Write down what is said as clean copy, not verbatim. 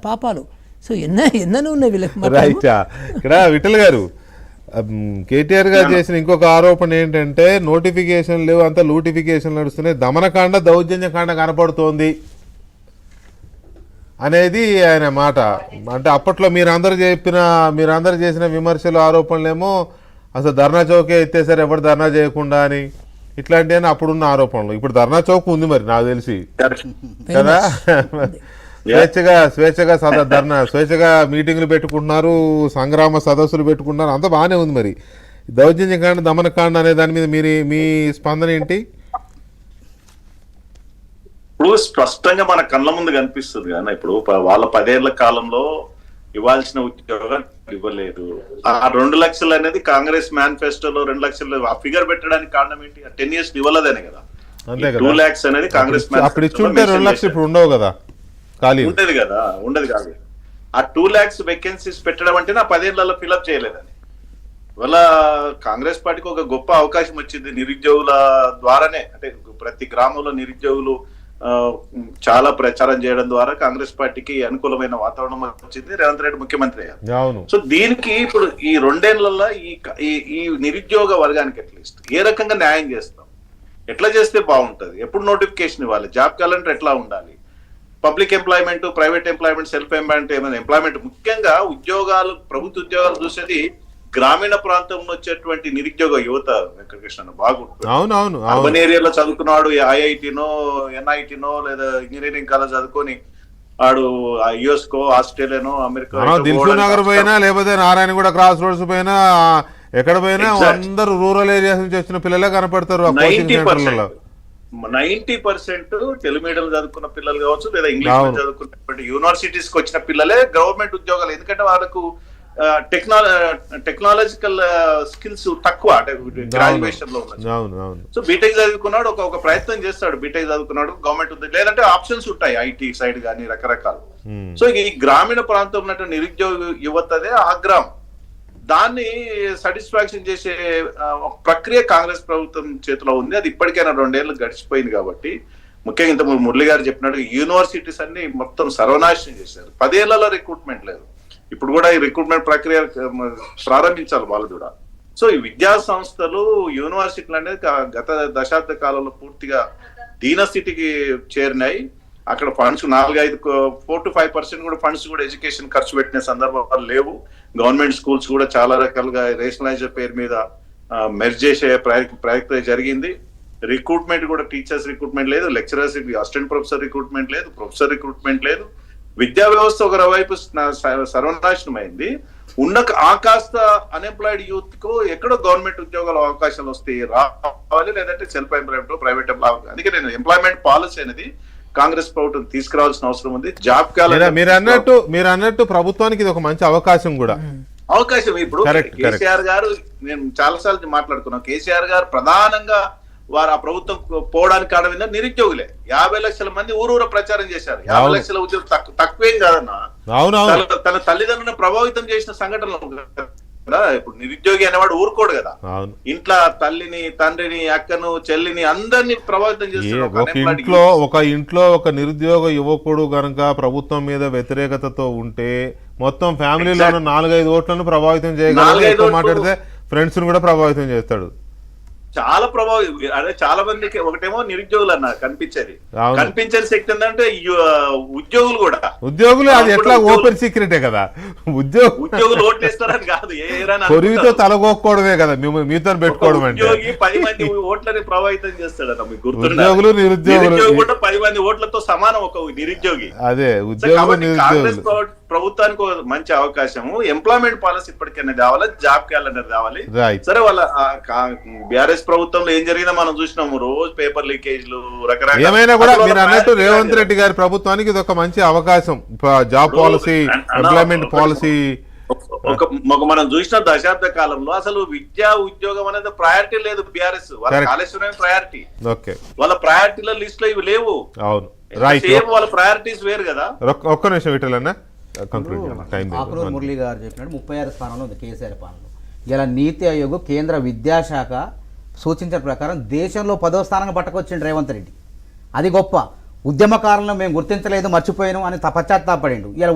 పాపాలు. సో ఎన్నో ఉన్నాయి వీళ్ళకి. రైటా. ఇక్కడ విఠల్ గారు, కేటీఆర్ గారు చేసిన ఇంకొక ఆరోపణ ఏంటంటే నోటిఫికేషన్ లేవు, అంతా లూటిఫికేషన్ నడుస్తున్నాయి, దమనకాండ దౌర్జన్యకాండ కనపడుతోంది అనేది ఆయన మాట. అంటే అప్పట్లో మీరందరూ చేసిన విమర్శలు ఆరోపణలేమో అసలు ధర్నా చౌకే ఎత్తేసారు ఎవరు ధర్నా చేయకుండా అని, ఇట్లాంటివన్నీ అప్పుడున్న ఆరోపణలు. ఇప్పుడు ధర్నా చౌక్ ఉంది మరి నాకు తెలిసి కదా, స్వేచ్ఛగా స్వేచ్ఛగా మీటింగ్లు పెట్టుకుంటున్నారు, సంగ్రామ సదస్సులు పెట్టుకుంటున్నారు, అంతా బాగానే ఉంది. మరి దౌర్జన్యకాండ దమనకాండ అనే దాని మీద మీ స్పందన ఏంటి? ఇప్పుడు స్పష్టంగా మన కళ్ళ ముందు కనిపిస్తుంది కానీ ఇప్పుడు వాళ్ళ 10 ఏళ్ల కాలంలో ఇవ్వాల్సిన ఉద్యోగాలు ఇవ్వలేదు. ఆ 2 లక్షలు అనేది కాంగ్రెస్ మేనిఫెస్టోలో 2 లక్షలు ఆ ఫిగర్ పెట్టడానికి కారణం ఏంటి? 10 years ఇవ్వలేదని కదా. 2 lakhs అనేది కాంగ్రెస్ ఇప్పుడు ఉండవు కదా, ఉండదు కదా, ఉండదు కాదు. ఆ 2 lakhs వేకెన్సీస్ పెట్టడం అంటే నా 10 ఏళ్లలో ఫిల్అప్ చేయలేదని. ఇవాళ కాంగ్రెస్ పార్టీకి ఒక గొప్ప అవకాశం వచ్చింది నిరుద్యోగుల ద్వారానే. అంటే ప్రతి గ్రామంలో నిరుద్యోగులు చాలా ప్రచారం చేయడం ద్వారా కాంగ్రెస్ పార్టీకి అనుకూలమైన వాతావరణం వచ్చింది. రేవంత్ రెడ్డి ముఖ్యమంత్రి అయ్యారు. సో దీనికి ఇప్పుడు ఈ 2 ఏళ్లలో ఈ నిరుద్యోగ వర్గానికి అట్లీస్ట్ ఏ రకంగా న్యాయం చేస్తాం, ఎట్లా చేస్తే బాగుంటది, ఎప్పుడు నోటిఫికేషన్ ఇవ్వాలి, జాబ్ క్యాలెండర్ ఎట్లా ఉండాలి, public employment, private employment, self employment, ముఖ్యంగా ఉద్యోగాలు, ప్రభుత్వ ఉద్యోగాలు చూసేది గ్రామీణ ప్రాంతంలో వచ్చేటువంటి నిరుద్యోగ యువత. వెంకటకృష్ణ బాగుంటుంది, అర్బన్ ఏరియాలో చదువుకున్నాడు, ఐఐటీనో ఎన్ఐటీనో లేదా ఇంజనీరింగ్ కాలేజ్ చదువుకొని వాడు యుఎస్ కో ఆస్ట్రేలియానో అమెరికా దిల్సుఖ్ నగర్ పోయినా లేకపోతే నారాయణగూడ క్రాస్ రోడ్స్ పోయినా ఎక్కడ పోయినా అందరూ రూరల్ ఏరియాస్ నుంచి వచ్చిన పిల్లలే కనపడతారు. 90% తెలుగు మీడియం చదువుకున్న పిల్లలు కావచ్చు లేదా ఇంగ్లీష్ చదువుకున్నటువంటి యూనివర్సిటీస్ కి వచ్చిన పిల్లలే గవర్నమెంట్ ఉద్యోగాలు. ఎందుకంటే వాళ్ళకు టెక్నాలజికల్ స్కిల్స్ తక్కువ, అంటే గ్రాడ్యుయేషన్ లో ఉన్నాయి. సో బీటెక్ చదువుకున్నాడు, ఒక ప్రయత్నం చేస్తాడు, బీటెక్ చదువుకున్నాడు, గవర్నమెంట్ ఉంది, లేదంటే ఆప్షన్స్ ఉంటాయి ఐటీ సైడ్ కానీ రకరకాలు. సో ఈ గ్రామీణ ప్రాంతం ఉన్నటువంటి నిరుద్యోగ యువతదే ఆగ్రహం. దాన్ని సాటిస్ఫాక్షన్ చేసే ఒక ప్రక్రియ కాంగ్రెస్ ప్రభుత్వం చేతిలో ఉంది. అది ఇప్పటికైనా 2 ఏళ్ళు గడిచిపోయింది కాబట్టి, ముఖ్యంగా ఇంత మురళి గారు చెప్పినట్టు యూనివర్సిటీస్ అన్ని మొత్తం సర్వనాశనం చేశారు. 10 ఏళ్లలో రిక్రూట్మెంట్ లేదు. ఇప్పుడు కూడా ఈ రిక్రూట్మెంట్ ప్రక్రియ ప్రారంభించాలి వాళ్ళు కూడా. సో ఈ విద్యా సంస్థలు, యూనివర్సిటీలు అనేది గత దశాబ్ద కాలంలో పూర్తిగా దీనస్థితికి చేరినాయి. అక్కడ ఫండ్స్ 4-5 to 5% కూడా ఫండ్స్ కూడా ఎడ్యుకేషన్ ఖర్చు పెట్టిన సందర్భాలు లేవు. గవర్నమెంట్ స్కూల్స్ కూడా చాలా రకాలుగా రేషనలైజర్ పేరు మీద మెర్జ్ చేసే ప్రయత్నం జరిగింది. రిక్రూట్మెంట్ కూడా టీచర్స్ రిక్రూట్మెంట్ లేదు, లెక్చరర్స్ అసిస్టెంట్ ప్రొఫెసర్ రిక్రూట్మెంట్ లేదు, ప్రొఫెసర్ రిక్రూట్మెంట్ లేదు. విద్యా వ్యవస్థ ఒకవైపు సర్వనాశనం అయింది. ఉన్న కాస్త అన్ఎంప్లాయిడ్ యూత్ కు ఎక్కడో గవర్నమెంట్ ఉద్యోగాల అవకాశాలు వస్తాయి రావాలి, లేదంటే సెల్ఫ్ ఎంప్లాయ్మెంట్, ప్రైవేట్ ఎంప్లాయ్మెంట్. అందుకే నేను ఎంప్లాయ్మెంట్ పాలసీ అనేది కాంగ్రెస్ ప్రభుత్వం తీసుకురావాల్సిన అవసరం ఉంది. జాబ్ క్యాలెండర్ మీరు అన్నట్టు ప్రభుత్వానికి ఇది ఒక మంచి అవకాశం కూడా. అవకాశం ఇప్పుడు కేసీఆర్ గారు, నేను చాలా సార్లు మాట్లాడుకున్నాను, కేసీఆర్ గారు ప్రధానంగా వారు ఆ ప్రభుత్వం పోవడానికి కారణం ఏంటంటే నిరుద్యోగులే. 50 లక్షల మంది ఊరూర ప్రచారం చేశారు. 50 లక్షల ఉద్యోగం తక్కువేం కాదన్నా. తన తల్లిదండ్రులను ప్రభావితం చేసిన సంఘటనలు కదా. ఇప్పుడు నిరుద్యోగి అనేవాడు ఊరుకోడు కదా, ఇంట్లో తల్లిని, తండ్రిని, అక్కను, చెల్లిని అందరినీ ప్రభావితం చేస్తాడు. ఒక ఇంట్లో ఒక నిరుద్యోగ యువకుడు గనక ప్రభుత్వం మీద వ్యతిరేకతతో ఉంటే మొత్తం ఫ్యామిలీలో 4-5 ఓట్లను ప్రభావితం చేయగలరు. ఎక్కువ మాట్లాడితే ఫ్రెండ్స్ ను కూడా ప్రభావితం చేస్తాడు. చాలా ప్రభావం. అదే చాలా మందికి ఒకటేమో నిరుద్యోగులు అన్న కనిపించేది, కనిపించే శక్తి ఏంటంటే ఉద్యోగులు కూడా. ఉద్యోగులు అది ఎట్లా ఓపెన్ సీక్రెటే కదా, ఉద్యోగులు ఓట్లేస్తారని కాదు, పొరివితో తలగొక్కోవడమే కదా మీతో పెట్టుకోవడం. అంటే ఉద్యోగి 10 మంది ఓట్లని ప్రభావితం చేస్తాడన్న, మీకు గుర్తుంది. ఉద్యోగులు నిరుద్యోగులు కూడా 10 మంది ఓట్లతో సమానం ఒక నిరుద్యోగి. అదే ఉద్యోగులు కాంగ్రెస్ ప్రభుత్వానికి మంచి అవకాశము. ఎంప్లాయ్మెంట్ పాలసీ ఇప్పటికైనా కావాలి, జాబ్ క్యాలెండర్ కావాలి. సరే వాళ్ళ బిఆర్ఎస్ ప్రభుత్వంలో ఏం జరిగిందో మనం చూసినాము, రోజు పేపర్ లీకేజ్లు రకరకాల. ఏమైనా కూడా మీరు అన్నట్టు రేవంత్ రెడ్డి గారి ప్రభుత్వానికి ఇది ఒక మంచి అవకాశం. జాబ్ పాలసీ, ఎంప్లాయ్మెంట్ పాలసీ మనం చూసిన దశాబ్ద కాలంలో అసలు విద్యా ఉద్యోగం అనేది ప్రయారిటీ లేదు. బిఆర్ఎస్ వాళ్ళ కాళేశ్వరం ప్రయారిటీ, వాళ్ళ ప్రయారిటీల లిస్ట్ లో ఇవి లేవు. అవును, వాళ్ళ ప్రయారిటీస్ వేరు కదా. ఒక్క నిమిషం వీటిలన్నా ఆకునూరు మురళి గారు చెప్పినట్టు 36 స్థానంలో ఉంది కేసీఆర్ పాలనలో. ఇలా నీతి ఆయోగ్, కేంద్ర విద్యాశాఖ సూచించిన ప్రకారం దేశంలో 10వ స్థానంగా పట్టుకొచ్చిండు రేవంత్ రెడ్డి. అది గొప్ప. ఉద్యమకారులను మేము గుర్తించలేదు, మర్చిపోయాను అని పశ్చాత్తాపడిండు. ఇలా